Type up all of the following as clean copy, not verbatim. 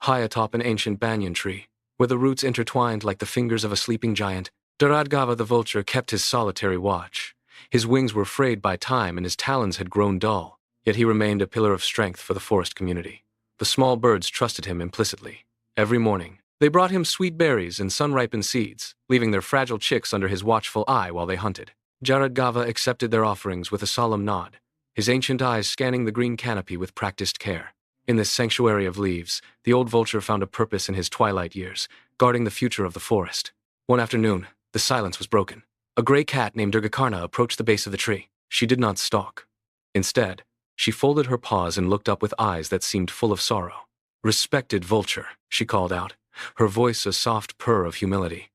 High atop an ancient banyan tree, where the roots intertwined like the fingers of a sleeping giant, Duradgava the vulture kept his solitary watch. His wings were frayed by time and his talons had grown dull, yet he remained a pillar of strength for the forest community. The small birds trusted him implicitly. Every morning, they brought him sweet berries and sun-ripened seeds, leaving their fragile chicks under his watchful eye while they hunted. Duradgava accepted their offerings with a solemn nod, his ancient eyes scanning the green canopy with practiced care. In this sanctuary of leaves, the old vulture found a purpose in his twilight years, guarding the future of the forest. One afternoon, the silence was broken. A gray cat named Durgakarna approached the base of the tree. She did not stalk. Instead, she folded her paws and looked up with eyes that seemed full of sorrow. "Respected vulture," she called out, her voice a soft purr of humility.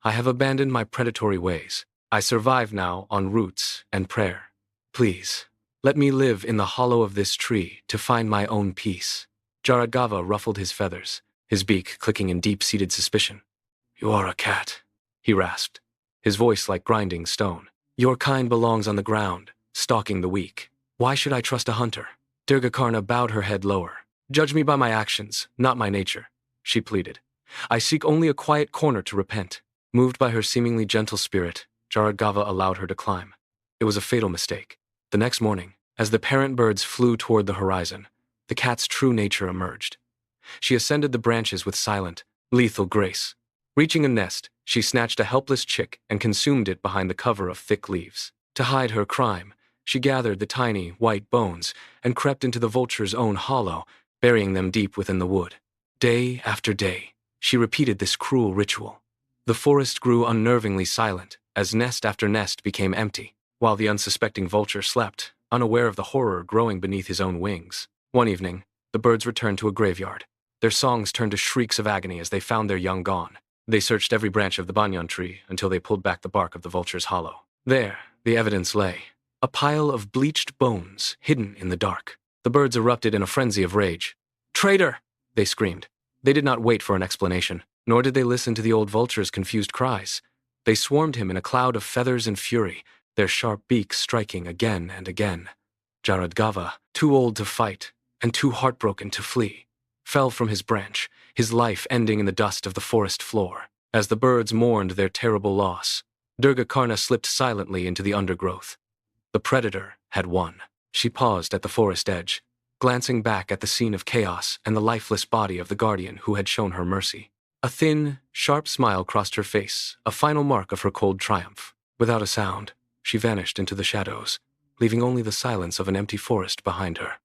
"I have abandoned my predatory ways. I survive now on roots and prayer. Please, let me live in the hollow of this tree to find my own peace." Duradgava ruffled his feathers, his beak clicking in deep-seated suspicion. "You are a cat," he rasped, his voice like grinding stone. "Your kind belongs on the ground, stalking the weak. Why should I trust a hunter?" Durgakarna bowed her head lower. "Judge me by my actions, not my nature," she pleaded. "I seek only a quiet corner to repent." Moved by her seemingly gentle spirit, Duradgava allowed her to climb. It was a fatal mistake. The next morning, as the parent birds flew toward the horizon, the cat's true nature emerged. She ascended the branches with silent, lethal grace. Reaching a nest, she snatched a helpless chick and consumed it behind the cover of thick leaves. To hide her crime, she gathered the tiny, white bones and crept into the vulture's own hollow, burying them deep within the wood. Day after day, she repeated this cruel ritual. The forest grew unnervingly silent as nest after nest became empty, while the unsuspecting vulture slept, unaware of the horror growing beneath his own wings. One evening, the birds returned to a graveyard. Their songs turned to shrieks of agony as they found their young gone. They searched every branch of the banyan tree until they pulled back the bark of the vulture's hollow. There, the evidence lay. A pile of bleached bones, hidden in the dark. The birds erupted in a frenzy of rage. "Traitor!" they screamed. They did not wait for an explanation, nor did they listen to the old vulture's confused cries. They swarmed him in a cloud of feathers and fury, their sharp beaks striking again and again. Duradgava, too old to fight and too heartbroken to flee, fell from his branch, his life ending in the dust of the forest floor. As the birds mourned their terrible loss, Durgakarna slipped silently into the undergrowth. The predator had won. She paused at the forest edge, glancing back at the scene of chaos and the lifeless body of the guardian who had shown her mercy. A thin, sharp smile crossed her face, a final mark of her cold triumph. Without a sound, she vanished into the shadows, leaving only the silence of an empty forest behind her.